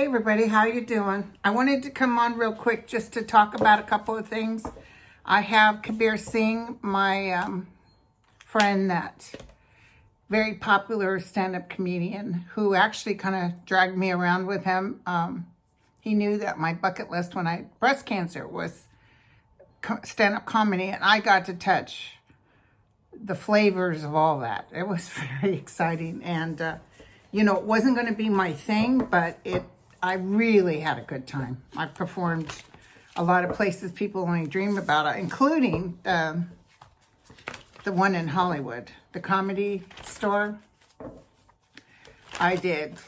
Everybody, how you doing? I wanted to come on real quick just to talk about a couple of things. I have Kabir Singh, my friend, that very popular stand-up comedian who actually kind of dragged me around with him. He knew that my bucket list when I had breast cancer was stand-up comedy, and I got to touch the flavors of all that. It was very exciting, and you know, it wasn't going to be my thing, but I really had a good time. I performed a lot of places people only dream about, including the one in Hollywood, the Comedy Store. I did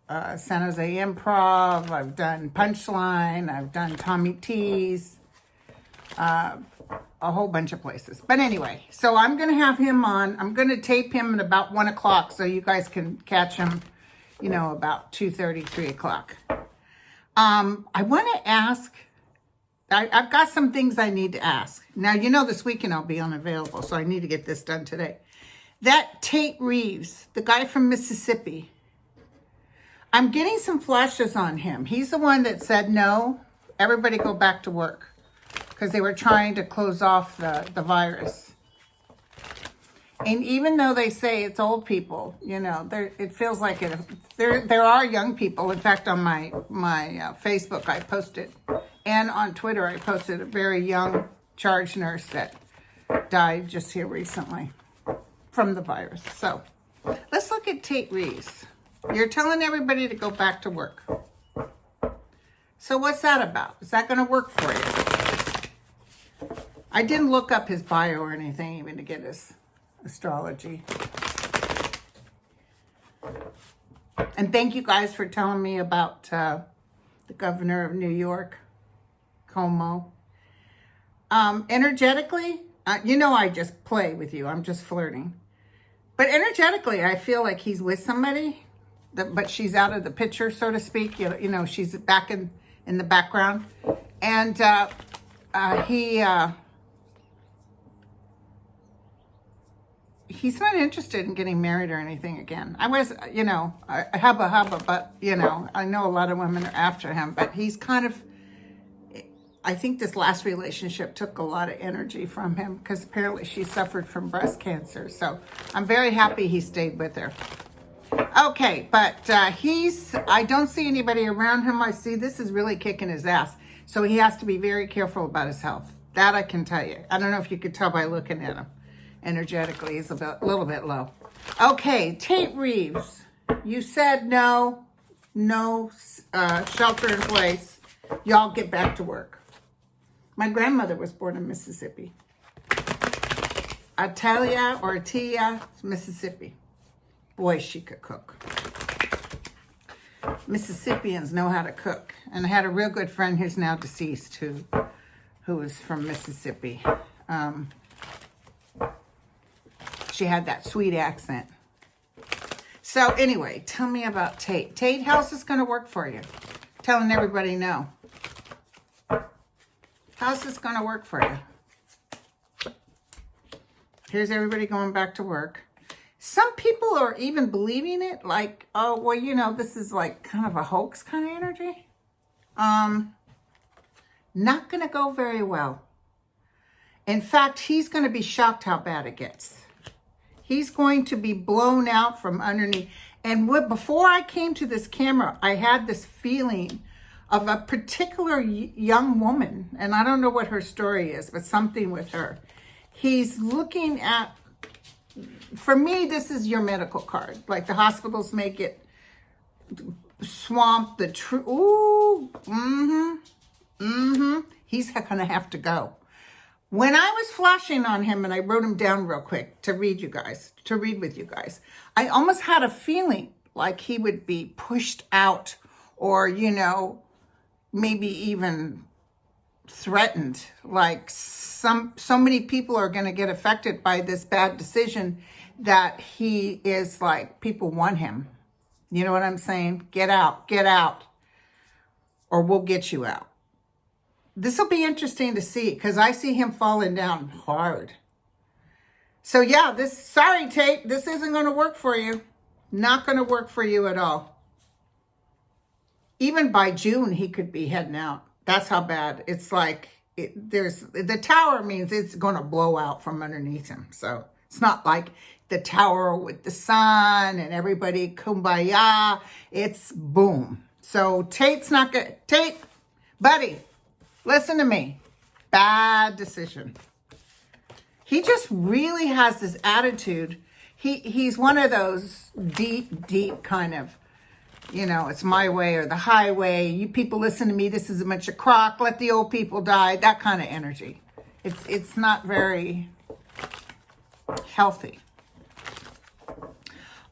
San Jose Improv. I've done Punchline. I've done Tommy T's. A whole bunch of places. But anyway, so I'm going to have him on. I'm going to tape him at about 1 o'clock so you guys can catch him, you know, about 2:30, 3 o'clock. I want to ask, I've got some things I need to ask. Now, you know, this weekend I'll be unavailable, so I need to get this done today. That Tate Reeves, the guy from Mississippi, I'm getting some flashes on him. He's the one that said, no, everybody go back to work, because they were trying to close off the virus. And even though they say it's old people, you know, it feels like it. There are young people. In fact, on my Facebook, I posted, and on Twitter, I posted a very young charge nurse that died just here recently from the virus. So let's look at Tate Reeves. You're telling everybody to go back to work. So what's that about? Is that going to work for you? I didn't look up his bio or anything even to get his astrology. And thank you guys for telling me about the governor of New York, Cuomo. Energetically, you know, I just play with you. I'm just flirting. But energetically, I feel like he's with somebody, but she's out of the picture, so to speak. You know, she's back in the background. And he's not interested in getting married or anything again. I was, you know, hubba, but, you know, I know a lot of women are after him, but he's kind of, I think this last relationship took a lot of energy from him because apparently she suffered from breast cancer. So I'm very happy he stayed with her. Okay, but I don't see anybody around him. I see this is really kicking his ass. So he has to be very careful about his health. That I can tell you. I don't know if you could tell by looking at him. Energetically, he's a little bit low. Okay, Tate Reeves. You said no shelter in place. Y'all get back to work. My grandmother was born in Mississippi. Atia, Mississippi. Boy, she could cook. Mississippians know how to cook. And I had a real good friend who's now deceased who was from Mississippi. She had that sweet accent. So anyway, tell me about Tate. Tate, how's this going to work for you? Telling everybody no. How's this going to work for you? Here's everybody going back to work. Some people are even believing it, like, oh, well, you know, this is like kind of a hoax kind of energy. Not going to go very well. In fact, he's going to be shocked how bad it gets. He's going to be blown out from underneath. And before I came to this camera, I had this feeling of a particular young woman. And I don't know what her story is, but something with her. He's looking at, for me, this is your medical card. Like the hospitals make it swamp the true. Ooh, He's going to have to go. When I was flashing on him, and I wrote him down real quick to read with you guys, I almost had a feeling like he would be pushed out, or, maybe even threatened. Like so many people are going to get affected by this bad decision that he is like, people want him. You know what I'm saying? Get out, or we'll get you out. This will be interesting to see, because I see him falling down hard. So yeah, sorry, Tate, this isn't going to work for you. Not going to work for you at all. Even by June, he could be heading out. That's how bad. It's like, the tower means it's going to blow out from underneath him. So it's not like the tower with the sun and everybody kumbaya. It's boom. So Tate's not good. Tate, buddy, listen to me. Bad decision. He just really has this attitude. He's one of those deep kind of, it's my way or the highway. You people listen to me. This is a bunch of crock. Let the old people die. That kind of energy. It's not very healthy.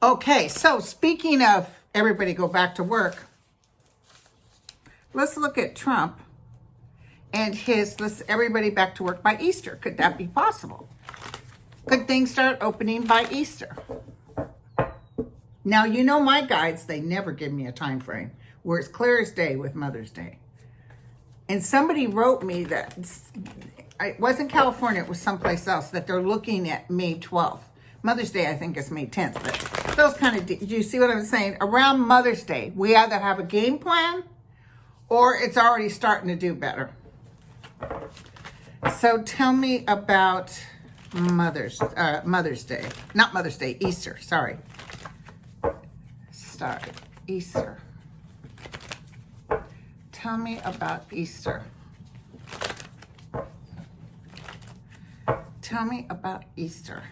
Okay, so speaking of everybody go back to work, let's look at Trump and let's everybody back to work by Easter. Could that be possible? Could things start opening by Easter? Now, my guides, they never give me a time frame. We're as clear as day with Mother's Day. And somebody wrote me that, it wasn't California, it was someplace else, that they're looking at May 12th. Mother's Day, I think, is May 10th. But those kind of, do you see what I'm saying? Around Mother's Day, we either have a game plan or it's already starting to do better. So tell me about Mother's Day. Not Mother's Day, Easter, sorry. Easter. Tell me about Easter. Tell me about Easter.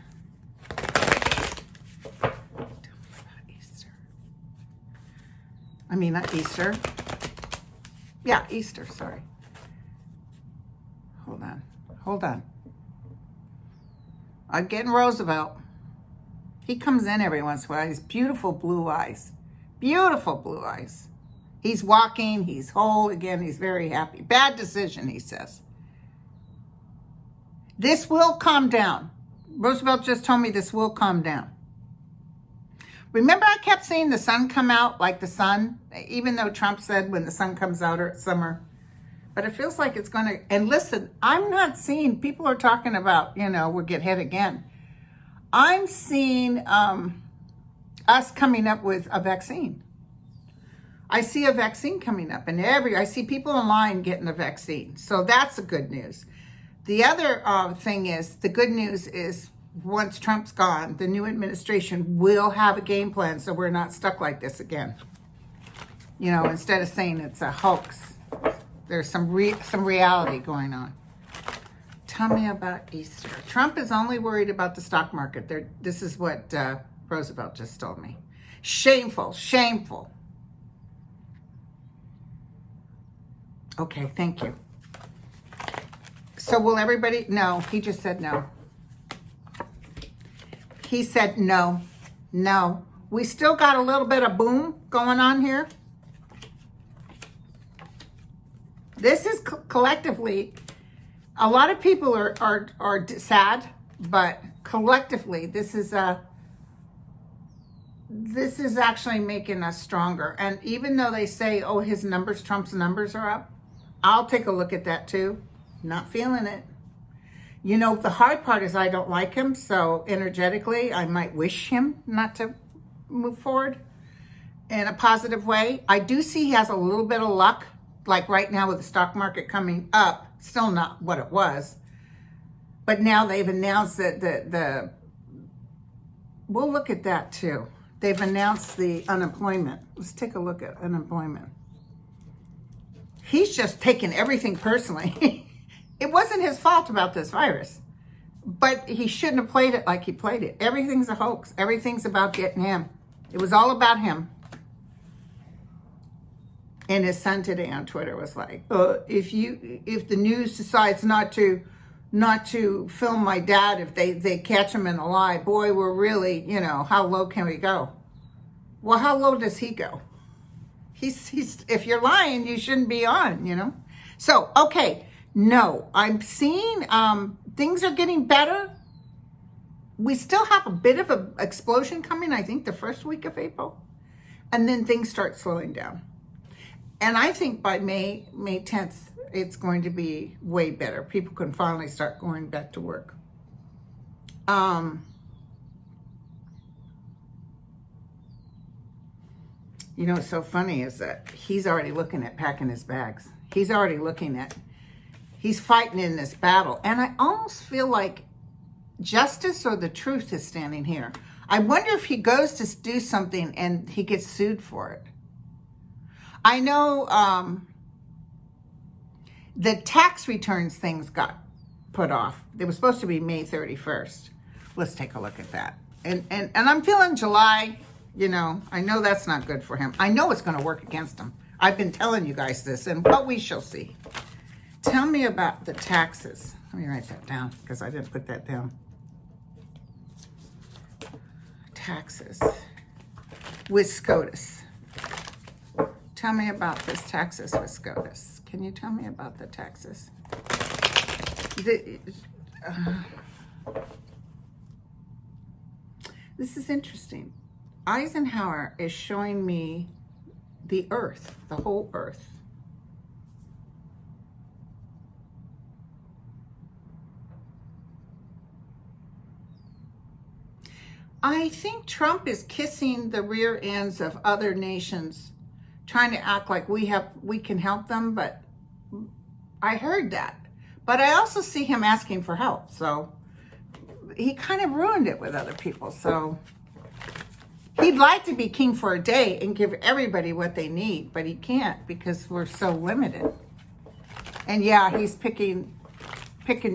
I mean, not Easter. Yeah, Easter, sorry. Hold on. I'm getting Roosevelt. He comes in every once in a while. He's beautiful blue eyes. Beautiful blue eyes. He's walking. He's whole again. He's very happy. Bad decision, he says. This will calm down. Roosevelt just told me this will calm down. Remember, I kept seeing the sun come out, like the sun, even though Trump said when the sun comes out or it's summer. But it feels like it's going to, and listen, I'm not seeing, people are talking about, we'll get hit again. I'm seeing us coming up with a vaccine. I see a vaccine coming up, and I see people in line getting a vaccine. So that's the good news. The other thing is, the good news is, once Trump's gone, the new administration will have a game plan so we're not stuck like this again. Instead of saying it's a hoax, there's some reality going on. Tell me about Easter. Trump is only worried about the stock market. This is what Roosevelt just told me. Shameful. Okay, thank you. So will everybody? No, he just said no. He said no. We still got a little bit of boom going on here. This is collectively, a lot of people are sad, but collectively, this is actually making us stronger. And even though they say, oh, Trump's numbers are up, I'll take a look at that too. Not feeling it. The hard part is I don't like him, so energetically, I might wish him not to move forward in a positive way. I do see he has a little bit of luck, like right now with the stock market coming up, still not what it was. But now they've announced that we'll look at that too. They've announced the unemployment. Let's take a look at unemployment. He's just taken everything personally. It wasn't his fault about this virus, but he shouldn't have played it like he played it. Everything's a hoax. Everything's about getting him. It was all about him. And his son today on Twitter was like, if the news decides not to not to film my dad if they catch him in a lie. Boy, we're really, you know, how low can we go? Well, how low does he go? He's if you're lying, you shouldn't be on, you know? So, okay, no, I'm seeing things are getting better. We still have a bit of an explosion coming, I think, the first week of April. And then things start slowing down. And I think by May 10th, it's going to be way better. People can finally start going back to work. You know, what's so funny is that he's already looking at packing his bags. He's already looking at, he's fighting in this battle. And I almost feel like justice or the truth is standing here. I wonder if he goes to do something and he gets sued for it. I know the tax returns things got put off. They were supposed to be May 31st. Let's take a look at that. And I'm feeling July, you know, I know that's not good for him. I know it's going to work against him. I've been telling you guys this, and but we shall see. Tell me about the taxes. Let me write that down because I didn't put that down. Taxes with SCOTUS. Tell me about this taxes with SCOTUS. Can you tell me about the taxes? This is interesting. Eisenhower is showing me the earth, the whole earth. I think Trump is kissing the rear ends of other nations, trying to act like we can help them, but I heard that. But I also see him asking for help, so he kind of ruined it with other people. So he'd like to be king for a day and give everybody what they need, but he can't because we're so limited. And yeah, he's pick and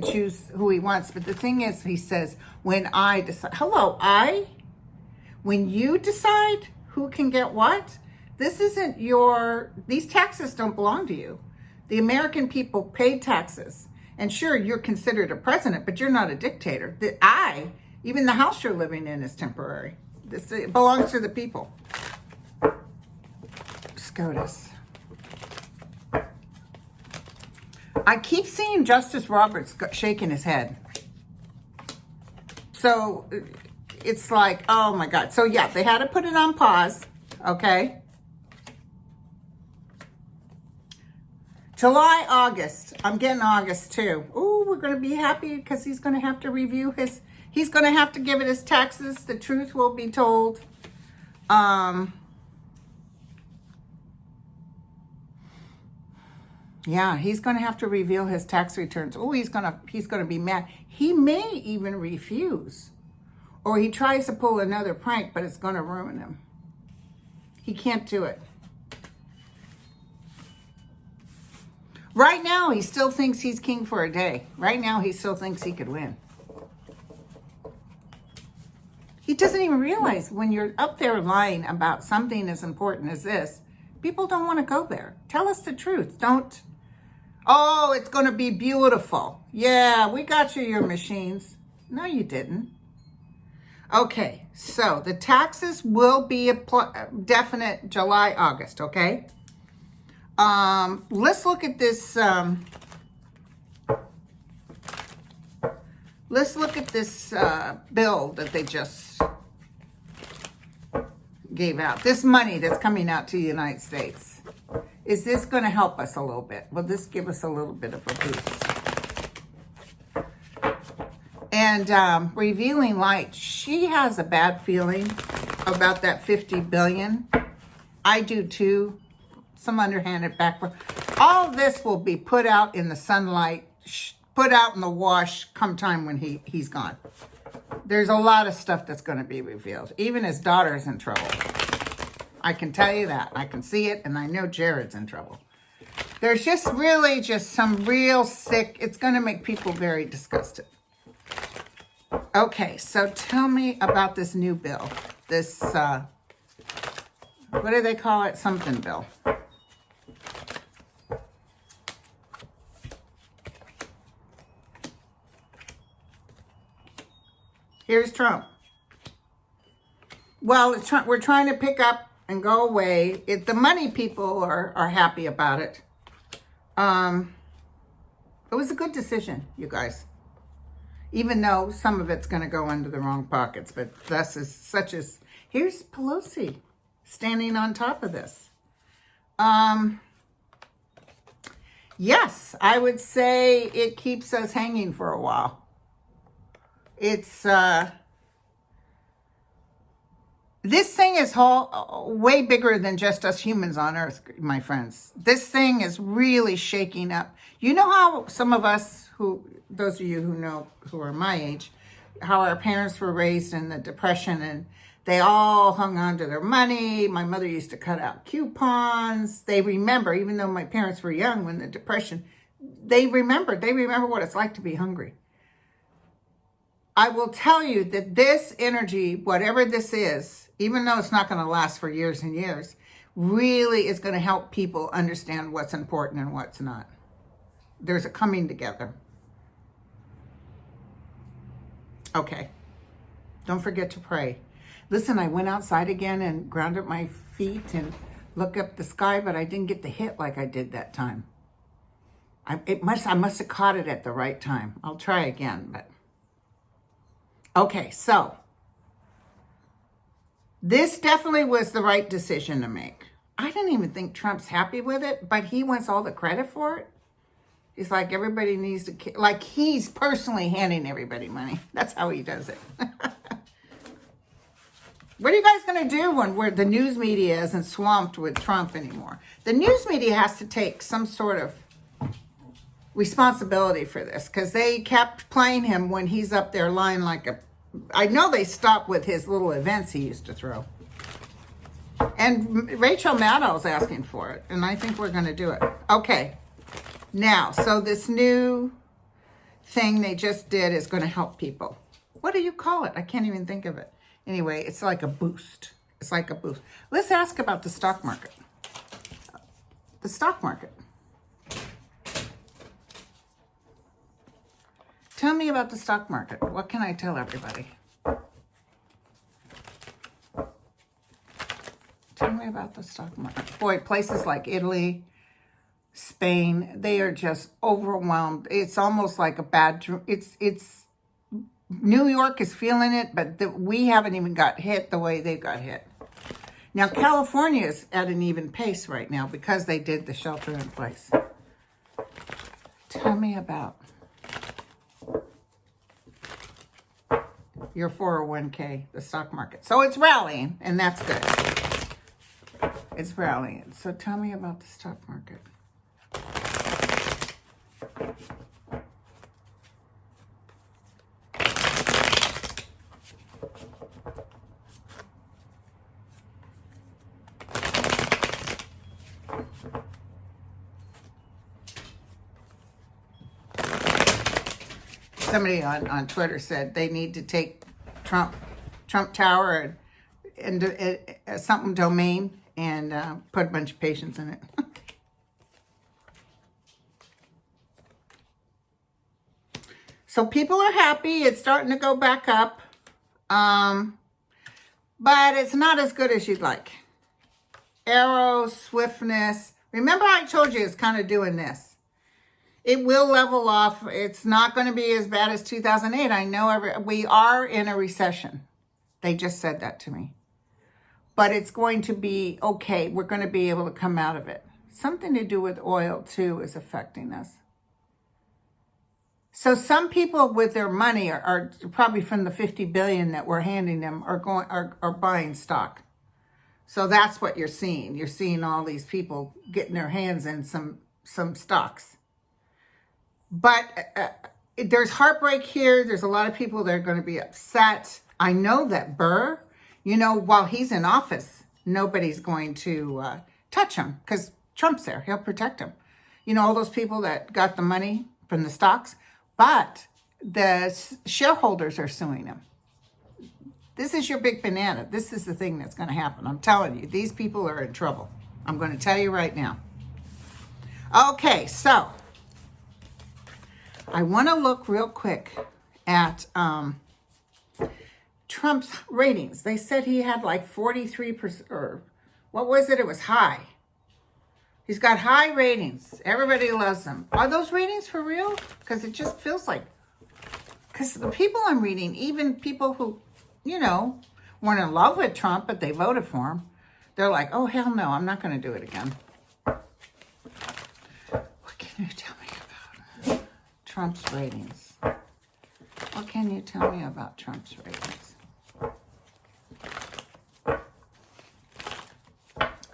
choose who he wants. But the thing is, he says, when I decide, hello, when you decide who can get what, this isn't these taxes don't belong to you. The American people pay taxes. And sure, you're considered a president, but you're not a dictator. Even the house you're living in is temporary. It belongs to the people. SCOTUS. I keep seeing Justice Roberts shaking his head. So it's like, oh my God. So yeah, they had to put it on pause. Okay. July, August. I'm getting August too. Ooh, we're going to be happy because he's going to have to review he's going to have to give it his taxes. The truth will be told. Yeah, he's going to have to reveal his tax returns. Oh, he's going to be mad. He may even refuse. Or he tries to pull another prank, but it's going to ruin him. He can't do it. Right now, he still thinks he's king for a day. Right now, he still thinks he could win. He doesn't even realize when you're up there lying about something as important as this, people don't want to go there. Tell us the truth. Don't, oh, it's going to be beautiful. Yeah, we got you your machines. No, you didn't. Okay, so the taxes will be a definite July, August, okay? Let's look at this. Let's look at this bill that they just gave out. This money that's coming out to the United States. Is this going to help us a little bit? Will this give us a little bit of a boost? And Revealing Light, she has a bad feeling about that $50 billion. I do too. Some underhanded background. All this will be put out in the sunlight, put out in the wash come time when he's gone. There's a lot of stuff that's going to be revealed. Even his daughter's in trouble. I can tell you that. I can see it, and I know Jared's in trouble. There's just really some real sick, it's going to make people very disgusted. Okay, so tell me about this new bill. This, what do they call it? Something bill. Here's Trump. Well, we're trying to pick up and go away. The money people are happy about it. It was a good decision, you guys. Even though some of it's going to go into the wrong pockets, but thus is such as here's Pelosi standing on top of this. Yes, I would say it keeps us hanging for a while. It's this thing is way bigger than just us humans on Earth, my friends. This thing is really shaking up. You know how some of us, those of you who are my age, how our parents were raised in the Depression and they all hung on to their money. My mother used to cut out coupons. They remember, even though my parents were young when the Depression, they remember what it's like to be hungry. I will tell you that this energy, whatever this is, even though it's not going to last for years and years, really is going to help people understand what's important and what's not. There's a coming together. Okay. Don't forget to pray. Listen, I went outside again and grounded my feet and looked up the sky, but I didn't get the hit like I did that time. I must have caught it at the right time. I'll try again, but... Okay, so this definitely was the right decision to make. I don't even think Trump's happy with it, but he wants all the credit for it. He's like, everybody needs to, like he's personally handing everybody money. That's how he does it. What are you guys going to do when the news media isn't swamped with Trump anymore? The news media has to take some sort of responsibility for this because they kept playing him when he's up there lying like a... I know they stopped with his little events he used to throw. And Rachel Maddow's asking for it, and I think we're going to do it. Okay. Now, so this new thing they just did is going to help people. What do you call it? I can't even think of it. Anyway, it's like a boost. It's like a boost. Let's ask about the stock market. The stock market. Tell me about the stock market. What can I tell everybody? Tell me about the stock market. Boy, places like Italy, Spain, they are just overwhelmed. It's almost like a bad... It's New York is feeling it, but we haven't even got hit the way they got hit. Now, California is at an even pace right now because they did the shelter in place. Tell me about your 401k, the stock market. So it's rallying, and that's good. It's rallying. So tell me about the stock market. Somebody on Twitter said they need to take Trump Tower and something domain and put a bunch of patients in it. So people are happy. It's starting to go back up. But it's not as good as you'd like. Arrow, swiftness. Remember I told you it's kind of doing this. It will level off. It's not going to be as bad as 2008. I know we are in a recession. They just said that to me. But it's going to be okay. We're going to be able to come out of it. Something to do with oil, too, is affecting us. So some people with their money are probably from the $50 billion that we're handing them are buying stock. So that's what you're seeing. You're seeing all these people getting their hands in some stocks. But there's heartbreak here. There's a lot of people that are going to be upset. I know that Burr, while he's in office, nobody's going to touch him because Trump's there. He'll protect him. All those people that got the money from the stocks, but the shareholders are suing him. This is your big banana. This is the thing that's going to happen. I'm telling you, these people are in trouble. I'm going to tell you right now. Okay, so I want to look real quick at Trump's ratings. They said he had like 43%, or what was it? It was high. He's got high ratings. Everybody loves him. Are those ratings for real? Because it just feels like, because the people I'm reading, even people who, weren't in love with Trump, but they voted for him, they're like, oh, hell no, I'm not going to do it again. What can you tell me about Trump's ratings? What can you tell me about Trump's ratings?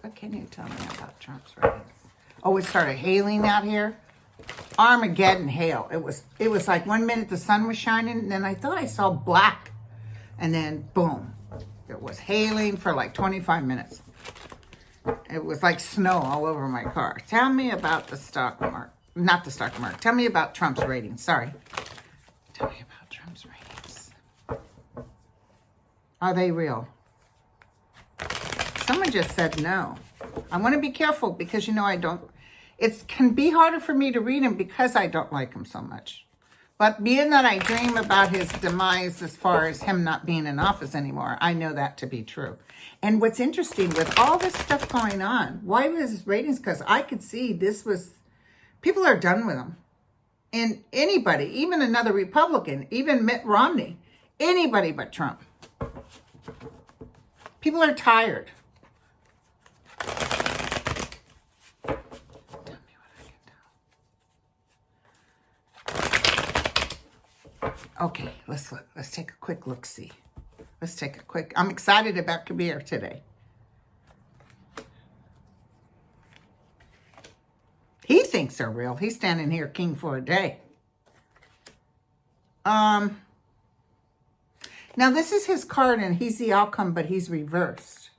What can you tell me about Trump's ratings? Oh, it started hailing out here. Armageddon hail. It was like 1 minute the sun was shining, and then I thought I saw black. And then, boom, it was hailing for like 25 minutes. It was like snow all over my car. Tell me about the stock market. Not the stock market. Tell me about Trump's ratings. Sorry. Tell me about Trump's ratings. Are they real? Someone just said no. I want to be careful because, I don't. It can be harder for me to read him because I don't like him so much. But being that I dream about his demise as far as him not being in office anymore, I know that to be true. And what's interesting with all this stuff going on, why was his ratings? Because I could see people are done with him. And anybody, even another Republican, even Mitt Romney, anybody but Trump. People are tired. Okay, let's look. Let's take a quick look-see. I'm excited about Kabir today. He thinks they're real. He's standing here king for a day. Now this is his card and he's the outcome, but he's reversed.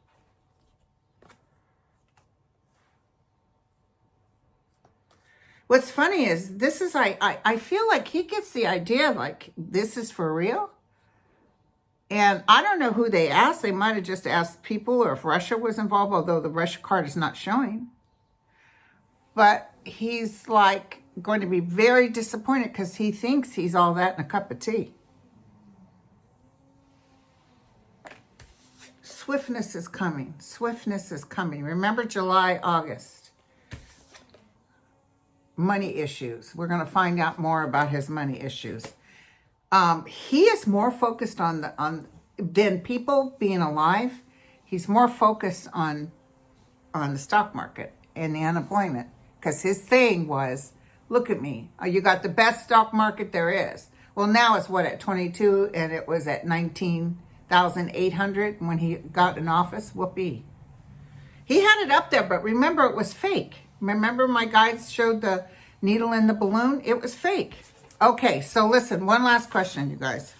What's funny is I feel like he gets the idea like this is for real. And I don't know who they asked. They might have just asked people or if Russia was involved, although the Russia card is not showing. But he's like going to be very disappointed because he thinks he's all that in a cup of tea. Swiftness is coming. Swiftness is coming. Remember July, August. Money issues. We're going to find out more about his money issues. He is more focused than people being alive. He's more focused on the stock market and the unemployment because his thing was, look at me. You got the best stock market there is. Well, now it's at 22 and it was at 19,800 when he got in office. Whoopee. He had it up there, but remember it was fake. Remember my guides showed the needle in the balloon? It was fake. Okay, so listen, one last question, you guys.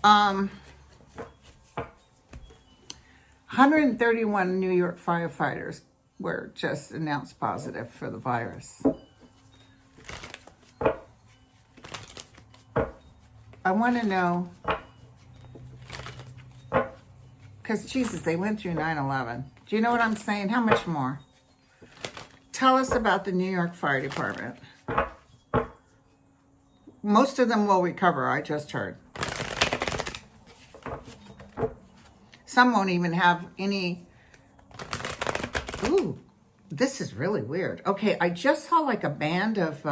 131 New York firefighters were just announced positive for the virus. I want to know, because Jesus, they went through 9/11. Do you know what I'm saying? How much more? Tell us about the New York Fire Department. Most of them will recover, I just heard. Some won't even have any. Ooh, this is really weird. Okay, I just saw like a band of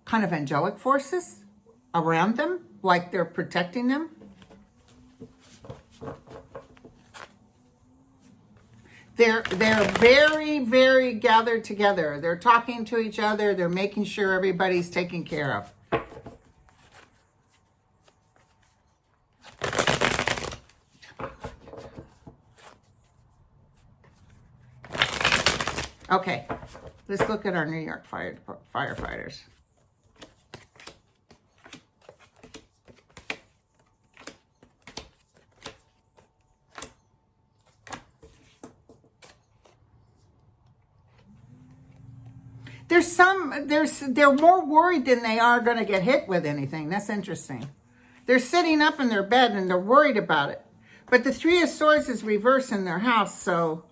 kind of angelic forces around them, like they're protecting them. They're very, very gathered together. They're talking to each other. They're making sure everybody's taken care of. Okay, let's look at our New York firefighters. They're more worried than they are going to get hit with anything. That's interesting. They're sitting up in their bed and they're worried about it. But the Three of Swords is reversed in their house, so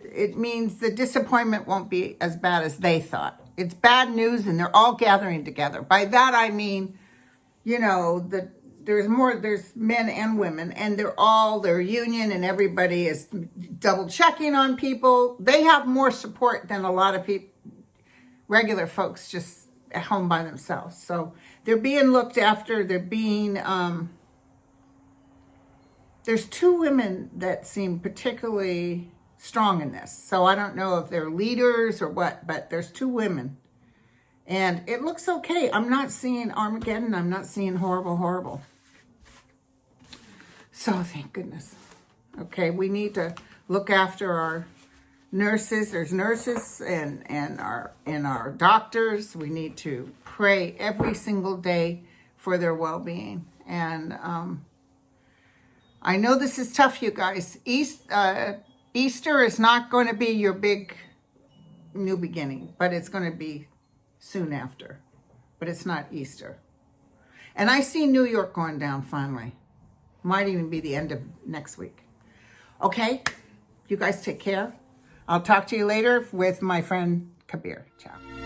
it means the disappointment won't be as bad as they thought. It's bad news and they're all gathering together. By that I mean, you know, there's men and women, and they're union, and everybody is double checking on people. They have more support than a lot of people, regular folks, just at home by themselves. So they're being looked after. They're being, there's two women that seem particularly strong in this. So I don't know if they're leaders or what, but there's two women. And it looks okay. I'm not seeing Armageddon. I'm not seeing horrible, horrible. So thank goodness. Okay, we need to look after our nurses. There's nurses and our doctors. We need to pray every single day for their well-being. And I know this is tough, you guys. Easter is not going to be your big new beginning, but it's going to be soon after. But it's not Easter. And I see New York going down finally. Might even be the end of next week. Okay? You guys take care. I'll talk to you later with my friend Kabir. Ciao.